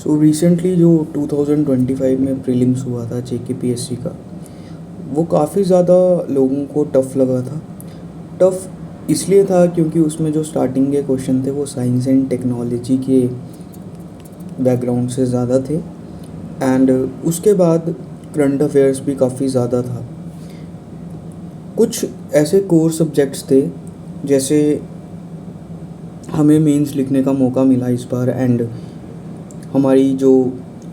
So recently जो 2025 में prelims हुआ था JKPSC का, वो काफ़ी ज़्यादा लोगों को टफ़ लगा था। टफ़ इसलिए था क्योंकि उसमें जो स्टार्टिंग के क्वेश्चन थे वो साइंस एंड टेक्नोलॉजी के बैकग्राउंड से ज़्यादा थे, एंड उसके बाद करंट अफेयर्स भी काफ़ी ज़्यादा था। कुछ ऐसे कोर सब्जेक्ट्स थे, जैसे हमें मेंस लिखने का मौका मिला इस बार, एंड हमारी जो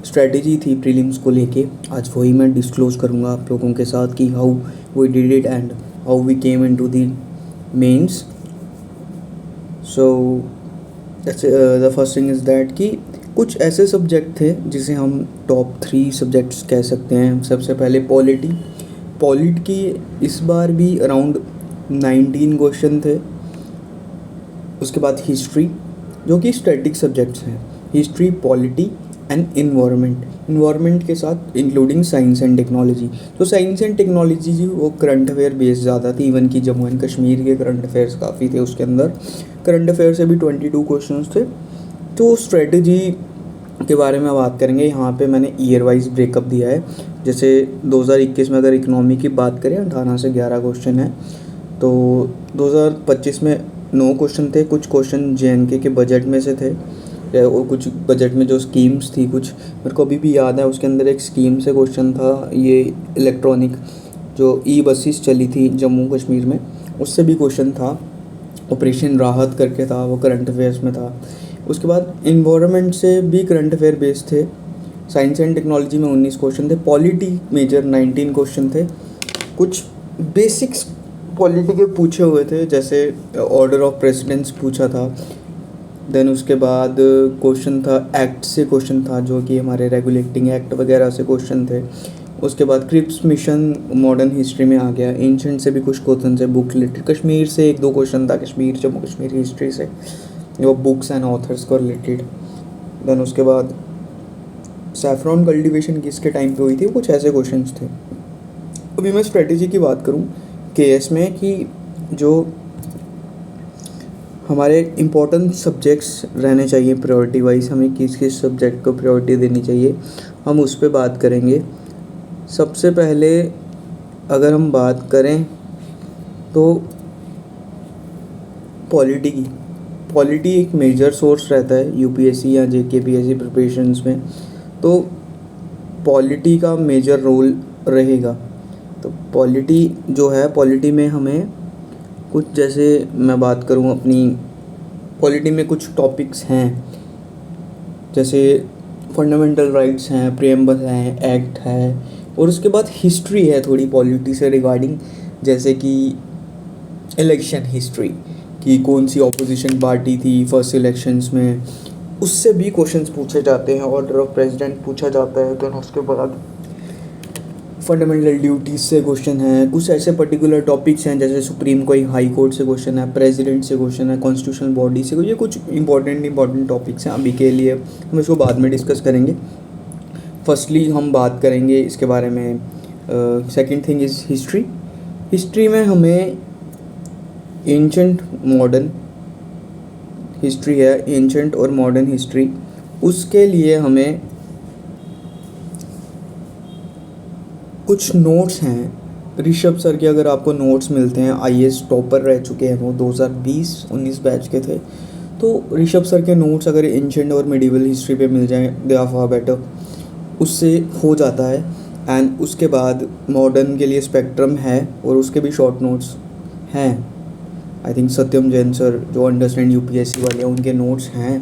स्ट्रेटजी थी प्रीलिम्स को लेके, आज वही मैं डिस्क्लोज़ करूँगा आप लोगों के साथ कि how we did it and how we came into the mains. So the first thing is that कि कुछ ऐसे सब्जेक्ट थे जिसे हम टॉप 3 सब्जेक्ट्स कह सकते हैं। सबसे पहले पॉलिट की इस बार भी अराउंड 19 क्वेश्चन थे। उसके बाद हिस्ट्री, जो कि स्टैटिक सब्जेक्ट्स हैं, हिस्ट्री, पॉलिटी एंड इन्वायरमेंट के साथ इंक्लूडिंग साइंस एंड टेक्नोलॉजी। तो साइंस एंड टेक्नोलॉजी जी वो करंट अफेयर बेस्ड ज़्यादा थी। इवन कि जम्मू एंड कश्मीर के करंट अफेयर्स काफ़ी थे उसके अंदर। करंट अफेयर से भी 22 क्वेश्चंस थे। तो स्ट्रेटजी के बारे में बात करेंगे। यहाँ पे मैंने ईयर वाइज ब्रेकअप दिया है। जैसे 2021 में अगर इकोनॉमी की बात करें 18 से 11 क्वेश्चन है, तो 2025 में 9 क्वेश्चन थे। कुछ क्वेश्चन JNK के बजट में से थे, और कुछ बजट में जो स्कीम्स थी, कुछ मेरे को अभी भी याद है। उसके अंदर एक स्कीम से क्वेश्चन था, ये इलेक्ट्रॉनिक जो बसेस चली थी जम्मू कश्मीर में, उससे भी क्वेश्चन था। ऑपरेशन राहत करके था, वो करंट अफेयर्स में था। उसके बाद इन्वायरमेंट से भी करंट अफेयर बेस्ड थे। साइंस एंड टेक्नोलॉजी में 19 क्वेश्चन थे। पॉलिटी मेजर 19 क्वेश्चन थे। कुछ बेसिक्स पॉलिटी के पूछे हुए थे, जैसे ऑर्डर ऑफ प्रेसिडेंस पूछा था। देन उसके बाद क्वेश्चन था एक्ट से, क्वेश्चन था जो कि हमारे रेगुलेटिंग एक्ट वगैरह से क्वेश्चन थे। उसके बाद क्रिप्स मिशन मॉडर्न हिस्ट्री में आ गया। एंशंट से भी कुछ क्वेश्चन थे। बुक रिलेटेड कश्मीर से 1-2 क्वेश्चन था, कश्मीर जम्मू कश्मीर हिस्ट्री से, वो बुक्स एंड ऑथर्स को रिलेटेड। देन उसके बाद सैफरॉन कल्टीवेशन किसके टाइम पे हुई थी, कुछ ऐसे क्वेश्चंस थे। अभी मैं स्ट्रेटजी की बात करूँ KS में, कि जो हमारे इम्पोर्टेंट सब्जेक्ट्स रहने चाहिए प्रायोरिटी वाइज, हमें किस किस सब्जेक्ट को प्रायोरिटी देनी चाहिए, हम उस पर बात करेंगे। सबसे पहले अगर हम बात करें तो पॉलिटी एक मेजर सोर्स रहता है UPSC या JKPSC प्रिपरेशंस में, तो पॉलिटी का मेजर रोल रहेगा। तो पॉलिटी जो है, पॉलिटी में हमें कुछ, जैसे मैं बात करूं अपनी पॉलिटी में कुछ टॉपिक्स हैं, जैसे फंडामेंटल राइट्स हैं, प्रियम्बल हैं, एक्ट है, और उसके बाद हिस्ट्री है थोड़ी पॉलिटी से रिगार्डिंग, जैसे कि इलेक्शन हिस्ट्री कि कौन सी ऑपोजिशन पार्टी थी फर्स्ट इलेक्शंस में, उससे भी क्वेश्चंस पूछे जाते हैं। ऑर्डर ऑफ प्रेसिडेंट पूछा जाता है। तो उसके बाद फंडामेंटल ड्यूटीज से क्वेश्चन है। कुछ ऐसे पर्टिकुलर टॉपिक्स हैं, जैसे सुप्रीम कोई हाई कोर्ट से क्वेश्चन है, प्रेसिडेंट से क्वेश्चन है, कॉन्स्टिट्यूशनल बॉडी से। ये कुछ इंपॉर्टेंट टॉपिक्स हैं। अभी के लिए हम इसको बाद में डिस्कस करेंगे। फर्स्टली हम बात करेंगे इसके बारे में। सेकंड थिंग इज़ हिस्ट्री में हमें एंशंट मॉडर्न हिस्ट्री है, एंशंट और मॉडर्न हिस्ट्री। उसके लिए हमें कुछ नोट्स हैं ऋषभ सर के। अगर आपको नोट्स मिलते हैं, IAS टॉपर रह चुके हैं वो, 2020-19 बैच के थे, तो ऋषभ सर के नोट्स अगर एंशंट और मिडिवल हिस्ट्री पे मिल जाएं, दे आर फार बेटर, उससे हो जाता है। एंड उसके बाद मॉडर्न के लिए स्पेक्ट्रम है, और उसके भी शॉर्ट नोट्स हैं। I think Satyam Jain sir जो अंडरस्टैंड UPSC वाले हैं, उनके नोट्स हैं,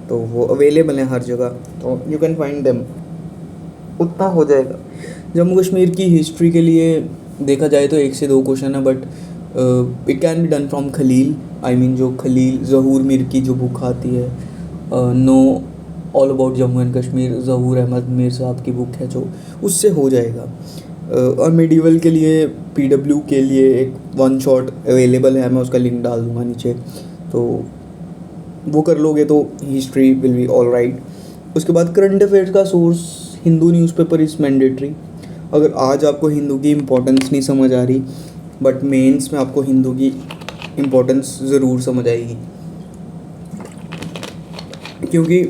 तो वो अवेलेबल हैं हर जगह, तो यू कैन फाइंड देम, उतना हो जाएगा। जम्मू कश्मीर की हिस्ट्री के लिए देखा जाए तो 1 से 2 क्वेश्चन है, but it can be done from Khalil. I mean जो खलील ज़हूर मीर की जो बुक आती है, know all about Jammu and Kashmir, Zahoor Ahmad Mir sahab की बुक है, जो उससे हो जाएगा। और मिडिवल के लिए PW के लिए एक 1 शॉट अवेलेबल है, मैं उसका लिंक डाल दूँगा नीचे, तो वो कर लोगे तो history will be all right. उसके बाद करंट अफेयर्स का source Hindu newspaper is mandatory. अगर आज आपको हिंदू की इम्पोर्टेंस नहीं समझ आ रही, बट मेंस में आपको हिंदू की इम्पोर्टेंस ज़रूर समझ आएगी, क्योंकि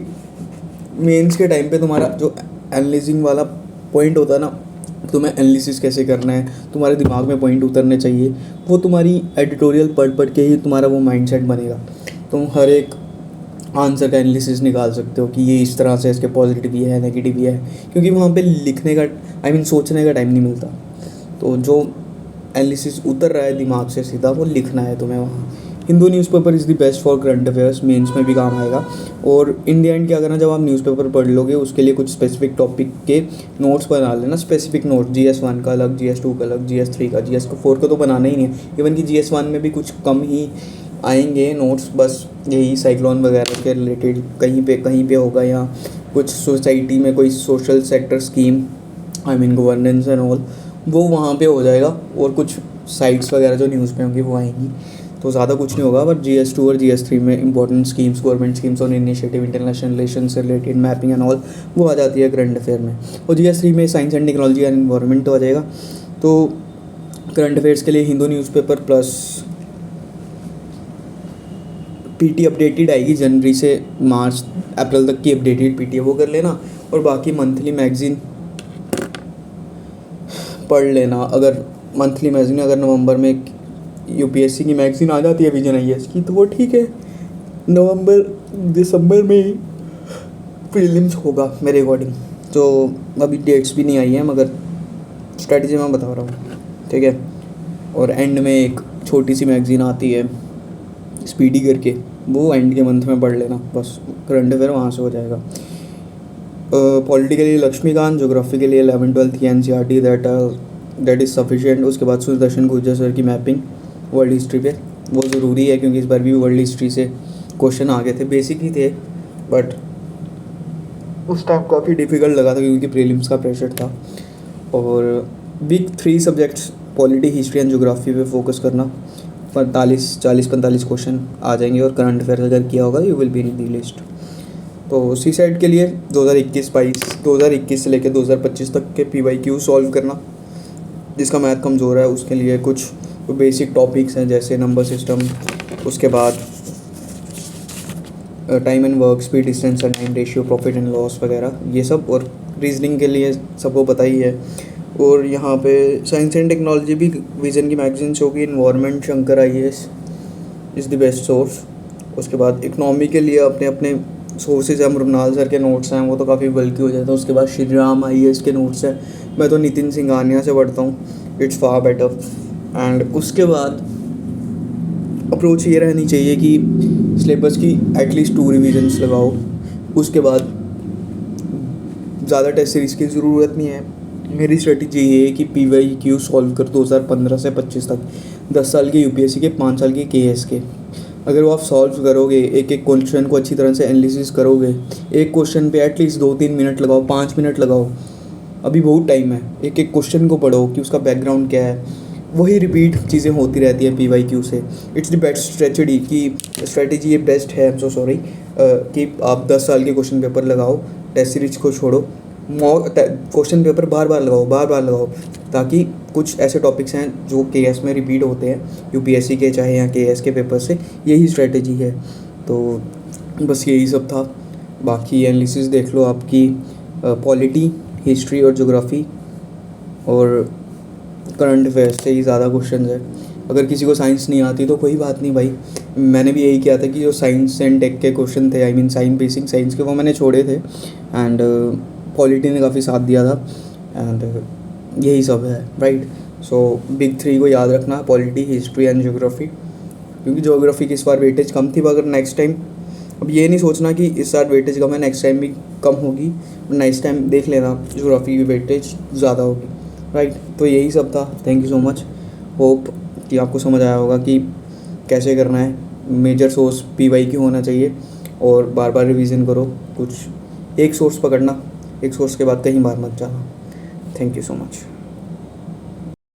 मेंस के टाइम पे तुम्हारा जो एनालिसिंग वाला पॉइंट होता है ना, तुम्हें एनालिसिस कैसे करना है, तुम्हारे दिमाग में पॉइंट उतरने चाहिए, वो तुम्हारी एडिटोरियल पढ़ पढ़ के ही तुम्हारा वो माइंडसेट बनेगा। तुम हर एक आंसर का एनालिसिस निकाल सकते हो कि ये इस तरह से, इसके पॉजिटिव ये है, नेगेटिव ये है, क्योंकि वहाँ पे लिखने का सोचने का टाइम नहीं मिलता। तो जो एनालिसिस उतर रहा है दिमाग से सीधा, वो लिखना है तुम्हें वहाँ। Hindu newspaper is the best for current affairs, mains में भी काम आएगा। और इन द एंड क्या करना, जब आप न्यूज़पेपर पढ़ लोगे उसके लिए कुछ स्पेसिफिक टॉपिक के नोट्स बना लेना, स्पेसिफिक नोट, GS1 का अलग, GS2 का अलग, GS3 का, GS4 का तो बनाना ही नहीं है। इवन कि GS1 में भी कुछ कम ही आएंगे नोट्स, बस यही साइक्लोन वगैरह के रिलेटेड कहीं पे होगा, या कुछ सोसाइटी में कोई social sector scheme, governance and all, वो वहाँ पे हो जाएगा। और कुछ साइट्स वगैरह जो न्यूज़ पे होंगी वो आएंगी, तो ज़्यादा कुछ नहीं होगा। बट GS2 और GS3 में इंपॉर्टेंट स्कीम्स, गवर्नमेंट स्कीम्स और इनिशिएटिव, इंटरनेशनल रिलेशन से रिलेटेड मैपिंग एंड ऑल, वो आ जाती है करंट अफेयर में। और GS3 में science and technology and environment तो आ जाएगा। तो करंट अफेयर्स के लिए Hindu newspaper plus PT updated आएगी, जनवरी से मार्च अप्रैल तक की अपडेटेड PT है, वो कर लेना। और बाकी मंथली मैगज़ीन पढ़ लेना। अगर मंथली मैगज़ीन अगर नवंबर में UPSC की मैगज़ीन आ जाती है विजन IAS की, तो वो ठीक है। नवंबर दिसंबर में प्रीलिम्स होगा मेरे अकॉर्डिंग, तो अभी डेट्स भी नहीं आई हैं, मगर स्ट्रैटेजी मैं बता रहा हूँ, ठीक है। और एंड में एक छोटी सी मैगज़ीन आती है स्पीडी करके, वो एंड के मंथ में पढ़ लेना, बस करंट अफेयर वहाँ से हो जाएगा। पॉलिटी के लिए लक्ष्मीकांत, ज्योग्राफी के लिए 11th-12th की NCERT दैट इज़ सफिशिएंट। उसके बाद सुदर्शन गुर्जर सर की मैपिंग वर्ल्ड हिस्ट्री पे, वो ज़रूरी है, क्योंकि इस बार भी वर्ल्ड हिस्ट्री से क्वेश्चन आ गए थे, बेसिक ही थे, बट उस टाइम काफ़ी डिफ़िकल्ट लगा था क्योंकि प्रीलिम्स का प्रेशर था। और big 3 subjects polity, history and geography पे फोकस करना, 40-45 क्वेश्चन आ जाएंगे। और करंट अफेयर अगर किया होगा you will be in the list. तो CSAT के लिए 2021 से लेकर 2025 तक के PYQ सॉल्व करना। जिसका मैथ कमज़ोर है उसके लिए कुछ बेसिक टॉपिक्स हैं, जैसे नंबर सिस्टम, उसके बाद time and work, speed, distance and time ratio, profit and loss वगैरह, ये सब। और रीजनिंग के लिए सबको पता ही है। और यहाँ पे साइंस एंड टेक्नोलॉजी भी विजन की मैगजीन से होगी। Environment Shankar IAS is the best source. उसके बाद इकनॉमी के लिए अपने अपने सोर्सेज हैं, मृणाल सर के नोट्स हैं, वो तो काफ़ी बल्कि हो जाता है। उसके बाद श्री राम IAS के नोट्स हैं, मैं तो नितिन सिंघानिया से पढ़ता हूँ, इट्स फार बेटर। एंड उसके बाद अप्रोच ये रहनी चाहिए कि सिलेबस की एटलीस्ट 2 रिविजन्स लगाओ। उसके बाद ज़्यादा टेस्ट सीरीज़ की ज़रूरत नहीं है। मेरी स्ट्रेटजी ये है कि PYQ सॉल्व कर 2015 से 25 तक, 10 साल के UPSC के, 5 साल के KS के। अगर वो आप सॉल्व करोगे, एक एक क्वेश्चन को अच्छी तरह से एनालिसिस करोगे, एक क्वेश्चन पे एटलीस्ट 2-3 मिनट लगाओ, 5 मिनट लगाओ, अभी बहुत टाइम है। एक एक क्वेश्चन को पढ़ो कि उसका बैकग्राउंड क्या है, वही रिपीट चीज़ें होती रहती है PYQ से। इट्स द बेस्ट स्ट्रेटजी ये बेस्ट है, सो सॉरी, कि आप 10 साल के क्वेश्चन पेपर लगाओ, टेस्ट सीरीज को छोड़ो, क्वेश्चन पेपर बार बार लगाओ, ताकि कुछ ऐसे टॉपिक्स हैं जो KS में रिपीट होते हैं, UPSC के चाहे या KS के पेपर से, यही स्ट्रेटजी है। तो बस यही सब था। बाकी एनालिसिस देख लो आपकी पॉलिटी, हिस्ट्री और ज्योग्राफी और करंट अफेयर्स से ही ज़्यादा क्वेश्चन है। अगर किसी को साइंस नहीं आती तो कोई बात नहीं भाई, मैंने भी यही किया था कि जो साइंस एंड टेक के क्वेश्चन थे, साइंस बेसिक साइंस के, वो मैंने छोड़े थे। एंड पॉलिटी ने काफ़ी साथ दिया था। एंड यही सब है, राइट। सो बिग 3 को याद रखना, पॉलिटी, हिस्ट्री एंड ज्योग्राफी, क्योंकि ज्योग्राफी की इस बार वेटेज कम थी। मगर नेक्स्ट टाइम अब ये नहीं सोचना कि इस बार वेटेज कम है, नेक्स्ट टाइम भी कम होगी, नेक्स्ट टाइम देख लेना ज्योग्राफी की वेटेज ज़्यादा होगी, राइट। तो यही सब था। Thank you so much. Hope कि आपको समझ आया होगा कि कैसे करना है। मेजर सोर्स PYQ होना चाहिए और बार बार रिवीजन करो। कुछ एक सोर्स पकड़ना, एक सोर्स के बाद कहीं बार मत जाना। Thank you so much.